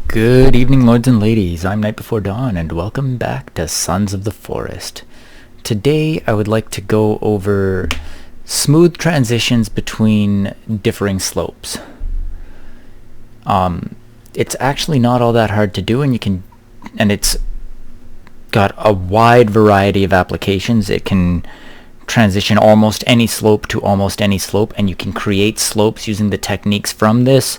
Good evening, lords and ladies. I'm Night Before Dawn, and welcome back to Sons of the Forest. Today, I would like to go over smooth transitions between differing slopes. It's actually not all that hard to do, and it's got a wide variety of applications. It can transition almost any slope to almost any slope, and you can create slopes using the techniques from this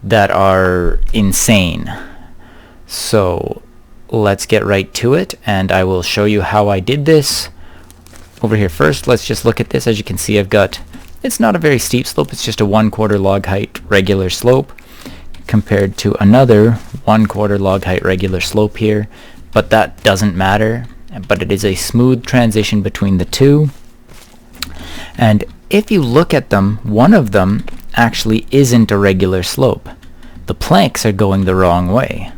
that are insane. So let's get right to it, and I will show you how I did this. Over here first, let's just look at this. As you can see, it's not a very steep slope, it's just a 1/4 log height regular slope compared to another 1/4 log height regular slope here, but that doesn't matter. But it is a smooth transition between the two. And if you look at them, one of them actually isn't a regular slope. The planks are going the wrong way.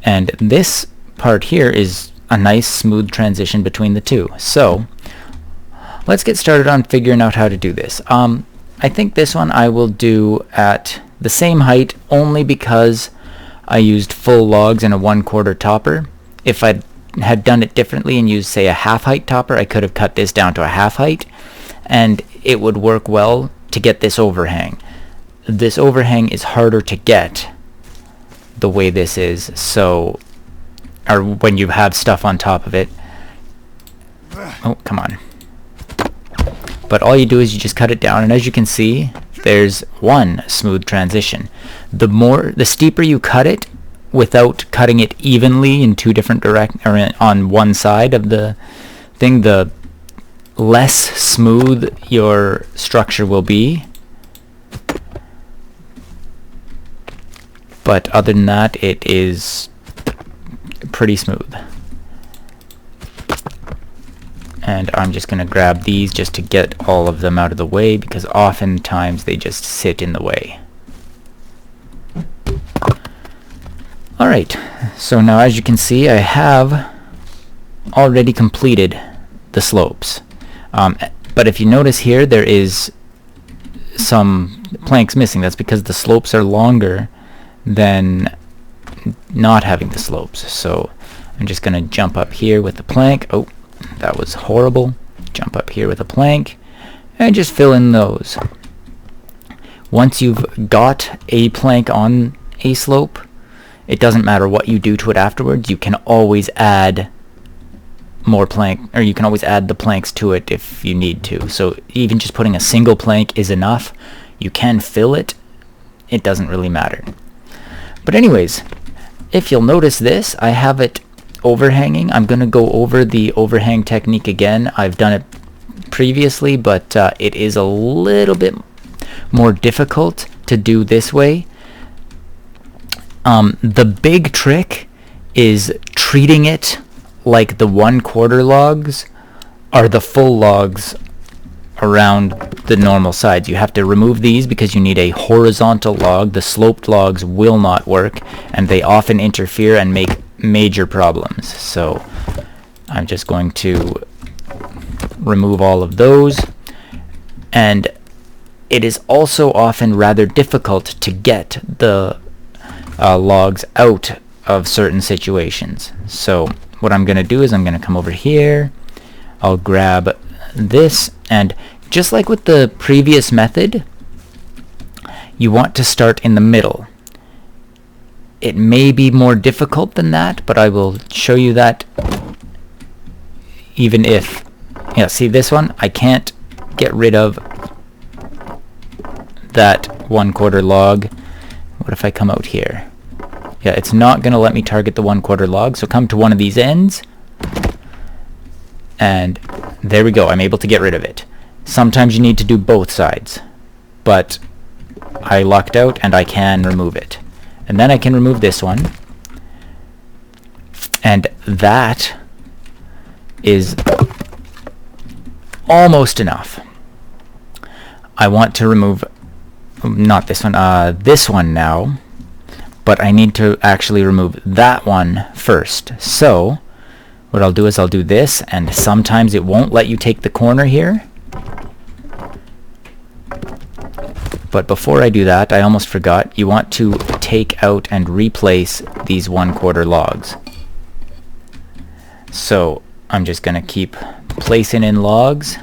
And this part here is a nice smooth transition between the two. So let's get started on figuring out how to do this. I think this one I will do at the same height only because I used full logs and a 1/4 topper. If I had done it differently and used, say, a half height topper, I could have cut this down to a half height, and it would work well to get this overhang. This overhang is harder to get the way this is, so, or when you have stuff on top of it. Oh, come on. But all you do is you just cut it down, and as you can see, there's one smooth transition. The steeper you cut it, without cutting it evenly in two different on one side of the thing, the less smooth your structure will be. But other than that, it is pretty smooth. And I'm just going to grab these just to get all of them out of the way, because oftentimes they just sit in the way. Alright, so now as you can see, I have already completed the slopes. But if you notice here, there is some planks missing. That's because the slopes are longer than not having the slopes. So I'm just going to jump up here with the plank. Oh, that was horrible. Jump up here with a plank and just fill in those. Once you've got a plank on a slope, it doesn't matter what you do to it afterwards. You can always add more plank, or you can always add the planks to it if you need to. So even just putting a single plank is enough. You can fill it. It doesn't really matter. But anyways, if you'll notice this, I have it overhanging. I'm going to go over the overhang technique again. I've done it previously, but it is a little bit more difficult to do this way. The big trick is treating it like the 1/4 logs are the full logs around the normal sides. You have to remove these because you need a horizontal log. The sloped logs will not work, and they often interfere and make major problems. So I'm just going to remove all of those. And it is also often rather difficult to get the logs out of certain situations. So what I'm going to do is I'm going to come over here, I'll grab this, and just like with the previous method, you want to start in the middle. It may be more difficult than that, but I will show you that even if, yeah, see this one? I can't get rid of that 1/4 log. What if I come out here? Yeah, it's not going to let me target the 1/4 log, so come to one of these ends, and there we go. I'm able to get rid of it. Sometimes you need to do both sides, but I lucked out and I can remove it. And then I can remove this one, and that is almost enough. I want to remove, not this one, this one now, but I need to actually remove that one first. So what I'll do is I'll do this, and sometimes it won't let you take the corner here. But before I do that, I almost forgot, you want to take out and replace these 1/4 logs. So I'm just going to keep placing in logs.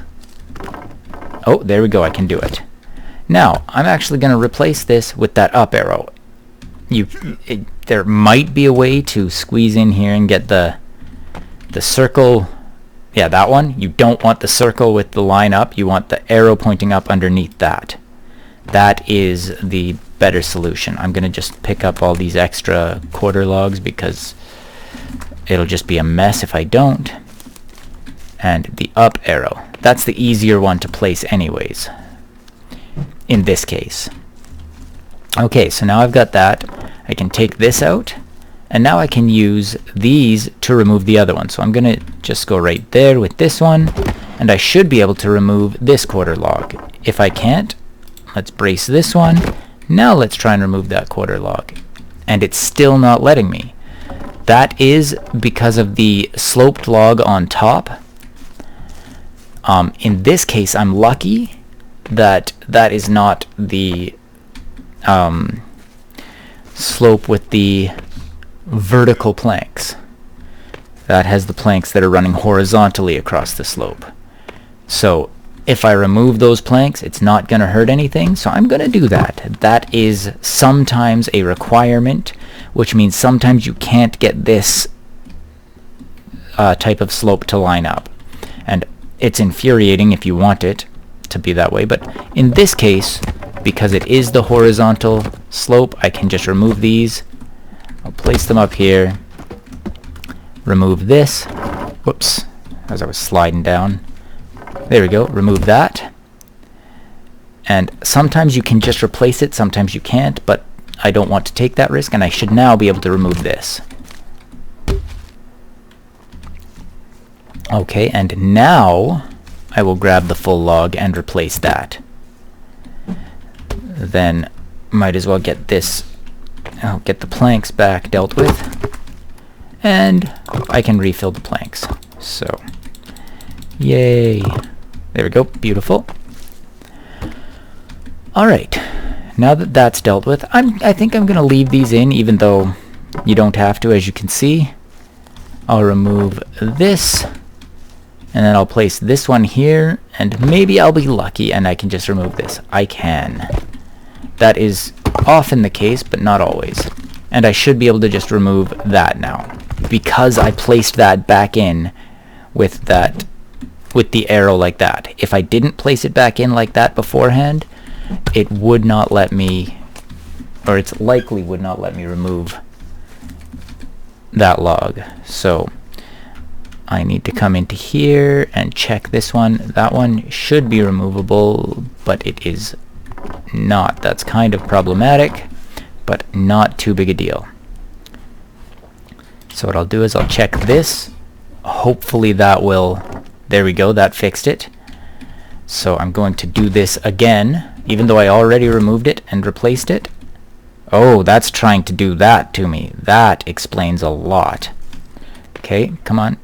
Oh, there we go, I can do it. Now, I'm actually going to replace this with that up arrow. There might be a way to squeeze in here and get the circle. Yeah, that one. You don't want the circle with the line up. You want the arrow pointing up underneath that. That is the better solution. I'm going to just pick up all these extra 1/4 logs because it'll just be a mess if I don't. And the up arrow. That's the easier one to place anyways, in this case. Okay, so now I've got that. I can take this out, and now I can use these to remove the other one. So I'm going to just go right there with this one, and I should be able to remove this 1/4 log. If I can't, let's brace this one. Now let's try and remove that 1/4 log. And it's still not letting me. That is because of the sloped log on top. In this case, I'm lucky that that is not the slope with the vertical planks. That has the planks that are running horizontally across the slope. So if I remove those planks, it's not going to hurt anything, so I'm going to do that. That is sometimes a requirement, which means sometimes you can't get this type of slope to line up. And it's infuriating if you want it to be that way, but in this case, because it is the horizontal slope, I can just remove these. I'll place them up here, remove this, whoops, as I was sliding down. There we go, remove that. And sometimes you can just replace it, sometimes you can't, but I don't want to take that risk, and I should now be able to remove this. Okay, and now I will grab the full log and replace that. Then might as well get this, I'll get the planks back dealt with, and I can refill the planks. So, yay. There we go, beautiful. Alright, now that that's dealt with, I think I'm going to leave these in, even though you don't have to, as you can see. I'll remove this, and then I'll place this one here, and maybe I'll be lucky and I can just remove this. I can. That is often the case, but not always. And I should be able to just remove that now, because I placed that back in with the arrow like that. If I didn't place it back in like that beforehand, it would not let me, or it's likely would not let me remove that log. So I need to come into here and check this one. That one should be removable, but it is not. That's kind of problematic, but not too big a deal. So what I'll do is I'll check this. Hopefully that will, there we go, that fixed it. So I'm going to do this again, even though I already removed it and replaced it. Oh, that's trying to do that to me. That explains a lot. Okay, come on.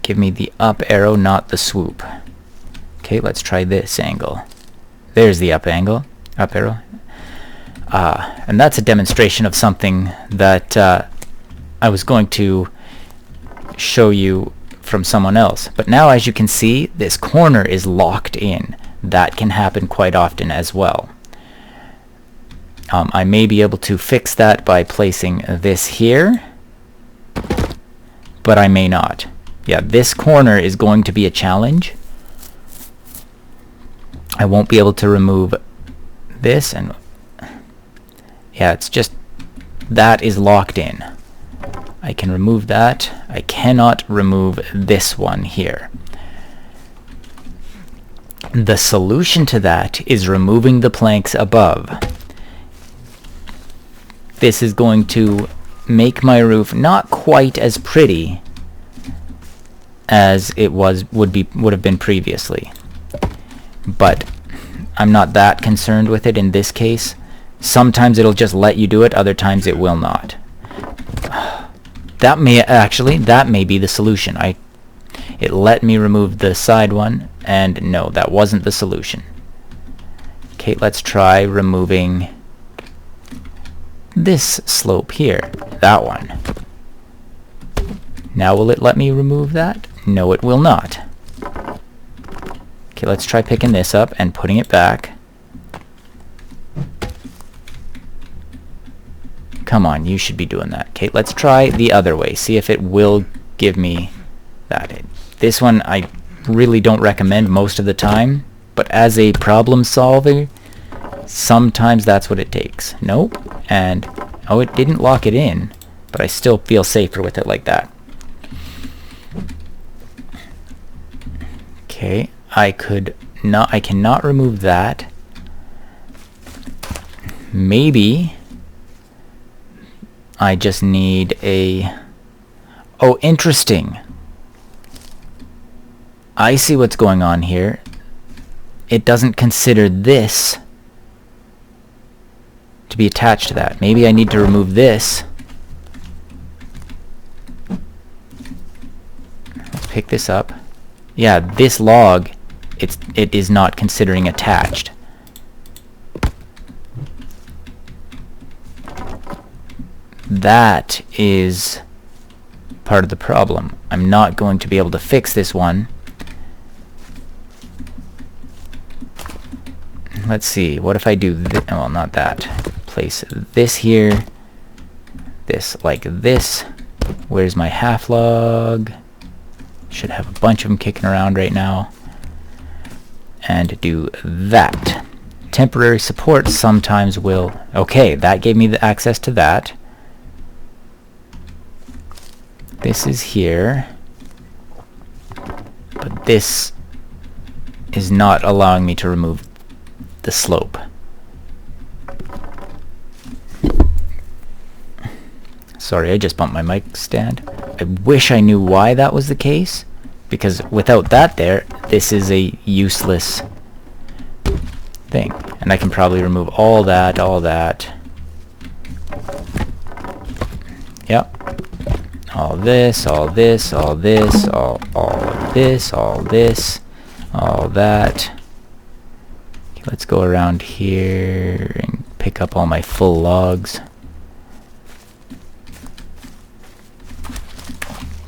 Give me the up arrow, not the swoop. Okay, let's try this angle. There's the up arrow. And that's a demonstration of something that I was going to show you from someone else. But now, as you can see, this corner is locked in. That can happen quite often as well. I may be able to fix that by placing this here, but I may not. Yeah, this corner is going to be a challenge. I won't be able to remove this, and yeah, it's just that is locked in. I can remove that. I cannot remove this one here. The solution to that is removing the planks above. This is going to make my roof not quite as pretty as it would have been previously. But I'm not that concerned with it in this case. Sometimes it'll just let you do it, other times it will not. That may be the solution. It let me remove the side one, and no, that wasn't the solution. Okay, let's try removing this slope here, that one. Now will it let me remove that? No, it will not. Okay, let's try picking this up and putting it back. Come on, you should be doing that. Okay, let's try the other way. See if it will give me that. This one I really don't recommend most of the time, but as a problem solver, sometimes that's what it takes. Nope. And, oh, it didn't lock it in, but I still feel safer with it like that. Okay, I cannot remove that. Maybe I just need a... Oh, interesting. I see what's going on here. It doesn't consider this to be attached to that. Maybe I need to remove this. Let's pick this up. Yeah, this log, it is not considering attached. That is part of the problem. I'm not going to be able to fix this one. Let's see, what if I do this? Well, not that. Place this here, this like this. Where's my half log? Should have a bunch of them kicking around right now. And do that. Temporary support sometimes will... Okay, that gave me the access to that. This is here. But this is not allowing me to remove the slope. Sorry, I just bumped my mic stand. I wish I knew why that was the case, because without that there, this is a useless thing. And I can probably remove all that. Yep. All this, all this, all this, all of this, all this, all that. Okay, let's go around here and pick up all my full logs.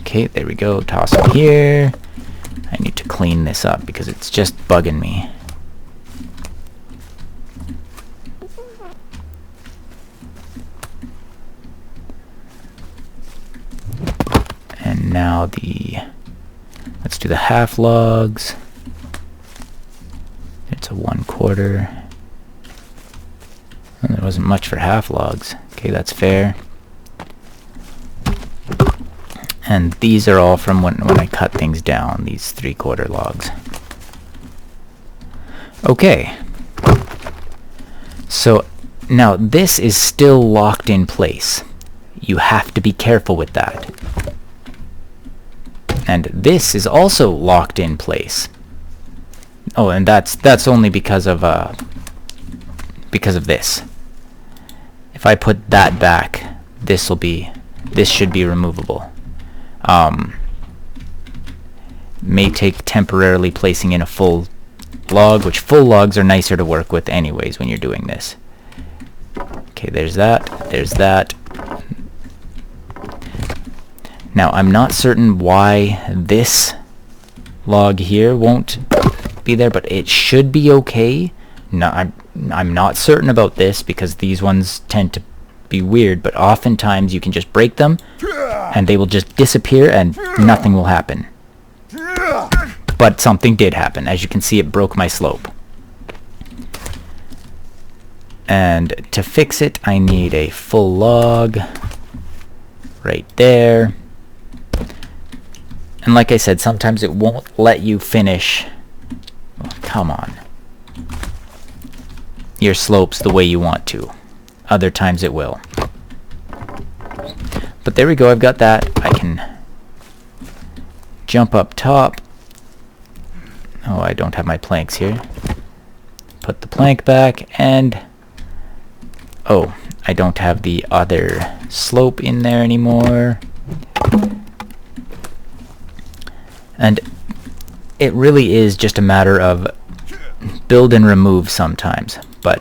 Okay, there we go. Toss them here. I need to clean this up because it's just bugging me. And now let's do the half logs. It's a 1/4. Well, there wasn't much for half logs. Okay, that's fair. And these are all from when I cut things down, these 3/4 logs. Okay. So now this is still locked in place. You have to be careful with that. And this is also locked in place. Oh, and that's only because of this. If I put that back, this should be removable. May take temporarily placing in a full log, which full logs are nicer to work with anyways when you're doing this. Okay, there's that. Now, I'm not certain why this log here won't be there, but it should be okay. No, I'm not certain about this because these ones tend to be weird, but oftentimes you can just break them and they will just disappear and nothing will happen. But something did happen. As you can see, it broke my slope. And to fix it, I need a full log right there. And like I said, sometimes it won't let you finish. Oh, come on. Your slopes the way you want to. Other times it will. But there we go, I've got that. I can jump up top. Oh, I don't have my planks here. Put the plank back and... Oh, I don't have the other slope in there anymore. And it really is just a matter of build and remove sometimes. But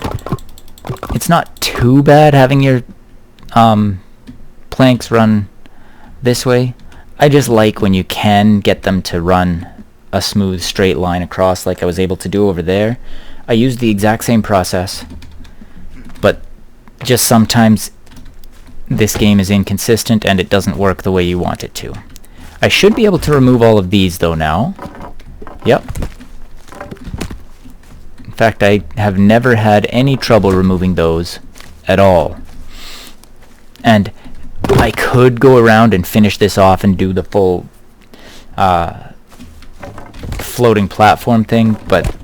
it's not too bad having your planks run this way. I just like when you can get them to run a smooth straight line across like I was able to do over there. I use the exact same process, but just sometimes this game is inconsistent and it doesn't work the way you want it to. I should be able to remove all of these though now. Yep. In fact, I have never had any trouble removing those at all. And I could go around and finish this off and do the full floating platform thing, but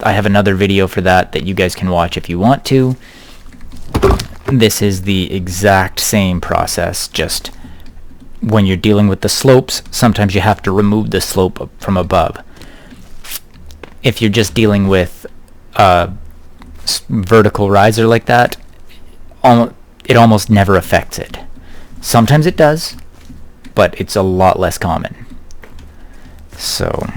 I have another video for that you guys can watch if you want to. This is the exact same process, just when you're dealing with the slopes, sometimes you have to remove the slope from above. If you're just dealing with a vertical riser like that, it almost never affects it. Sometimes it does, but it's a lot less common. So,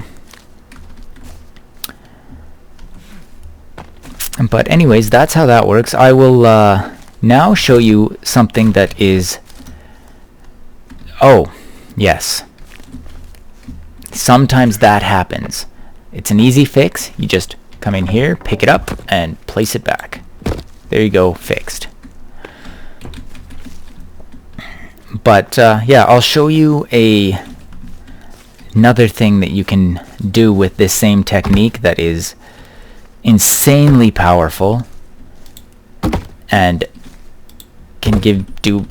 but anyways, that's how that works. I will now show you something that is, oh, yes. Sometimes that happens. It's an easy fix. You just come in here, pick it up, and place it back. There you go, fixed. But yeah, I'll show you another thing that you can do with this same technique that is insanely powerful and can do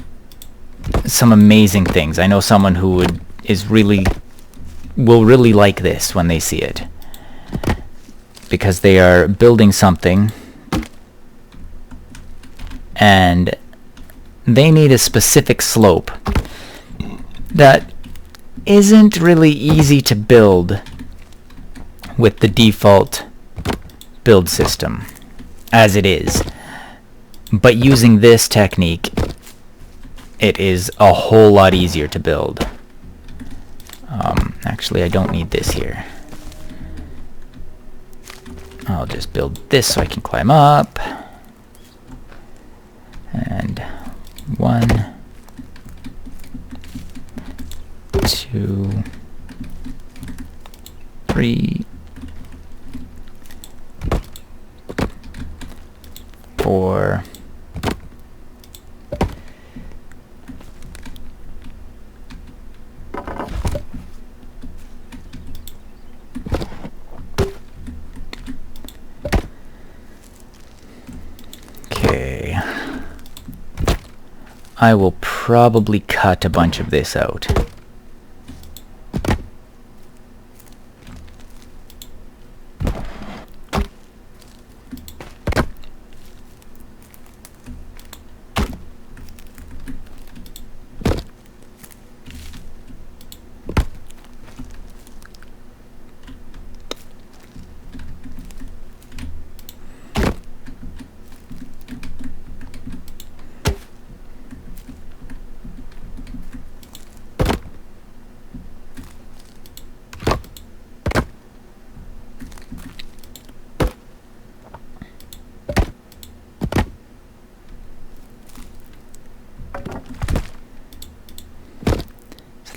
some amazing things. I know someone who will really like this when they see it, because they are building something and they need a specific slope that isn't really easy to build with the default build system as it is. But using this technique, it is a whole lot easier to build. Actually, I don't need this here. I'll just build this so I can climb up. And 1, 2, 3, 4, 'kay. I will probably cut a bunch of this out.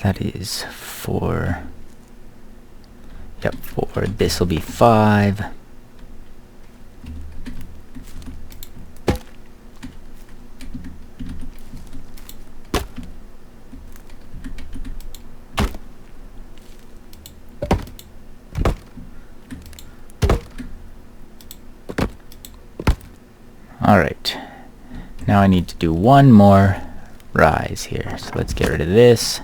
That is 4. Yep, 4. This will be 5. Alright. Now I need to do one more rise here. So let's get rid of this.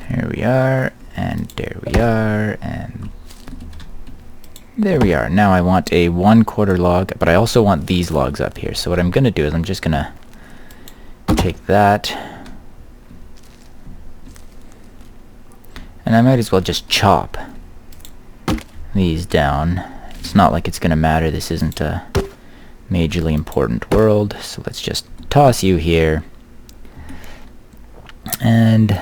Here we are, and there we are, and there we are. Now I want a 1/4 log, but I also want these logs up here. So what I'm going to do is I'm just going to take that, and I might as well just chop these down. It's not like it's going to matter. This isn't a majorly important world. So let's just toss you here. And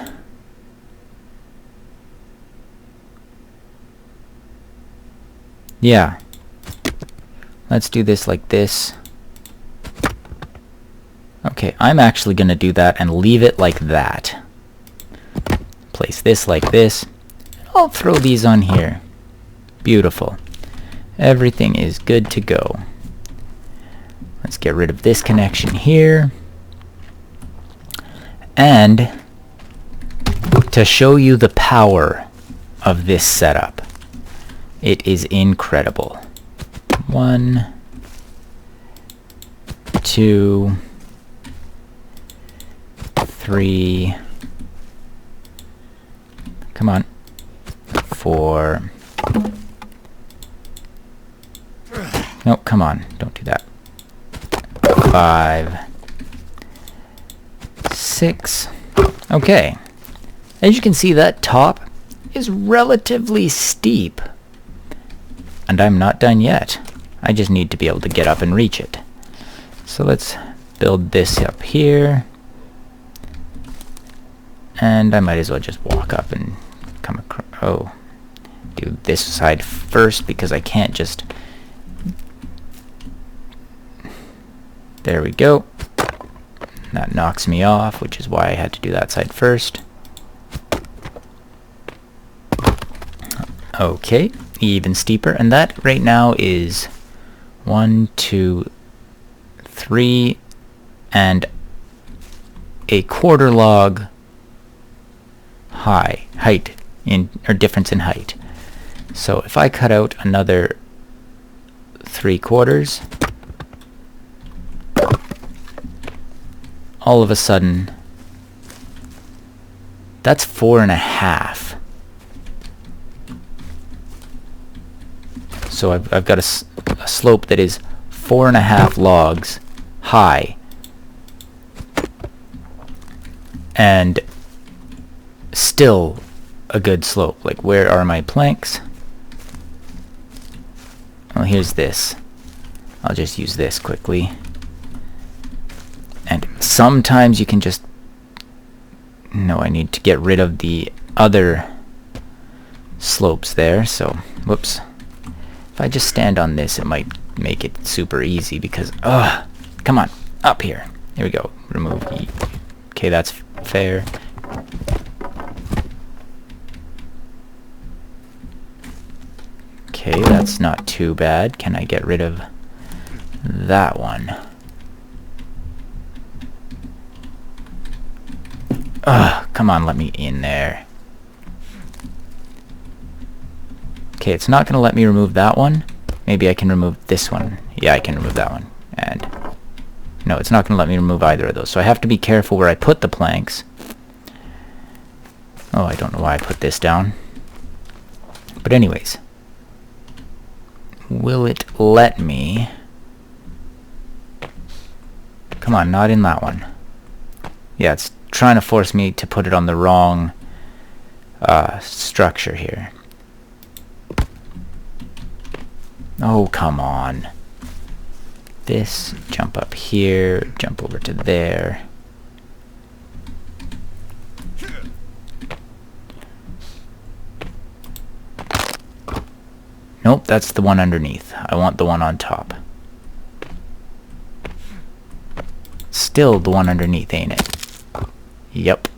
yeah, let's do this like this. Okay, I'm actually going to do that and leave it like that. Place this like this. I'll throw these on here. Beautiful. Everything is good to go. Let's get rid of this connection here. And to show you the power of this setup, it is incredible. 1, 2, 3, come on, 4, no, come on, don't do that, 5, 6, okay. As you can see, that top is relatively steep. And I'm not done yet. I just need to be able to get up and reach it. So let's build this up here. And I might as well just walk up and come across. Oh, do this side first because I can't just... There we go. That knocks me off, which is why I had to do that side first. Okay, even steeper, and that right now is 1, 2, 3, and a quarter log height in, or difference in height. So if I cut out another 3/4, all of a sudden that's 4.5. So I've got a slope that is 4.5 logs high, and still a good slope. Like, where are my planks? Well, here's this. I'll just use this quickly. And sometimes you can just... No, I need to get rid of the other slopes there, so... Whoops. If I just stand on this, it might make it super easy because... Come on, up here. Here we go. Remove E. Okay, that's fair. Okay, that's not too bad. Can I get rid of that one? Come on, let me in there. Okay, it's not going to let me remove that one. Maybe I can remove this one. Yeah, I can remove that one. And no, it's not going to let me remove either of those. So I have to be careful where I put the planks. Oh, I don't know why I put this down. But anyways. Will it let me... Come on, not in that one. Yeah, it's trying to force me to put it on the wrong structure here. Oh, come on. This, jump up here, jump over to there. Nope, that's the one underneath. I want the one on top. Still the one underneath, ain't it? Yep.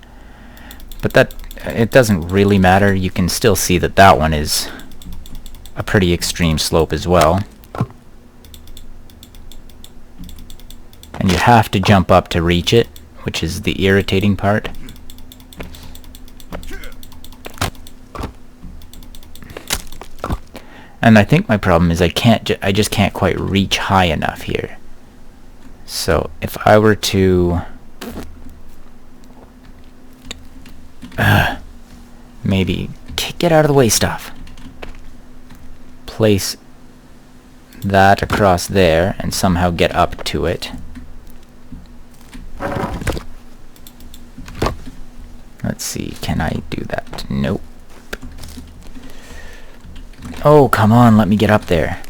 But that, it doesn't really matter. You can still see that that one is a pretty extreme slope as well. And you have to jump up to reach it, which is the irritating part. And I think my problem is I just can't quite reach high enough here. So if I were to maybe get out of the way, stuff. Place that across there and somehow get up to it. Let's see, can I do that? Nope. Oh, come on, let me get up there.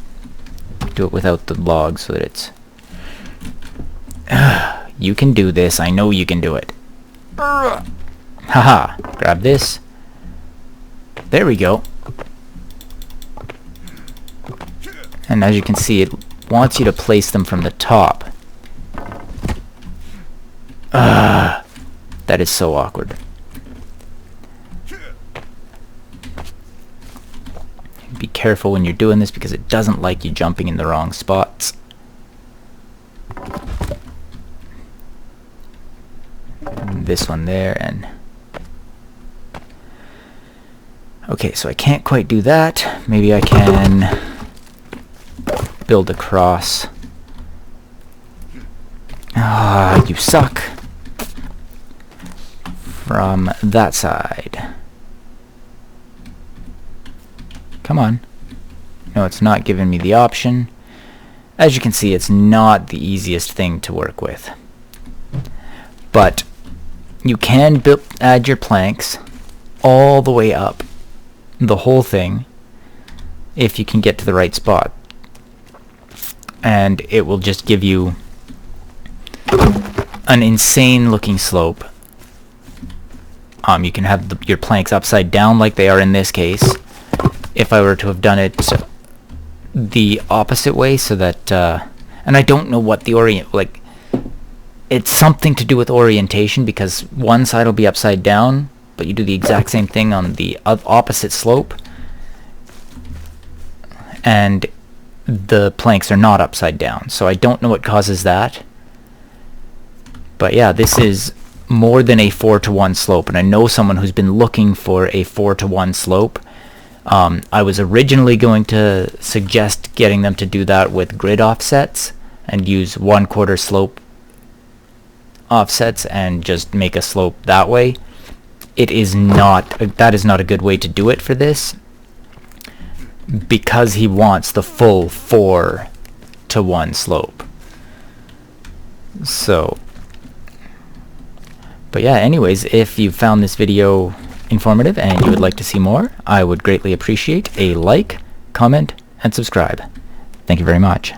Do it without the log so that it's... You can do this. I know you can do it. Haha. Grab this. There we go. And as you can see, it wants you to place them from the top. That is so awkward. Be careful when you're doing this because it doesn't like you jumping in the wrong spots. And this one there, and... Okay, so I can't quite do that. Maybe I can build across. Ah, you suck. From that side. Come on. No, it's not giving me the option. As you can see, it's not the easiest thing to work with. But you can add your planks all the way up the whole thing if you can get to the right spot. And it will just give you an insane looking slope. You can have your planks upside down like they are in this case. If I were to have done it the opposite way, so that and I don't know what the it's something to do with orientation, because one side will be upside down, but you do the exact same thing on the opposite slope, and the planks are not upside down. So I don't know what causes that. But yeah, this is more than a 4-to-1 slope, and I know someone who's been looking for a 4-to-1 slope. I was originally going to suggest getting them to do that with grid offsets and use 1/4 slope offsets and just make a slope that way. That is not a good way to do it for this, because he wants the full 4-to-1 slope. So, but yeah, anyways, if you found this video informative and you would like to see more, I would greatly appreciate a like, comment, and subscribe. Thank you very much.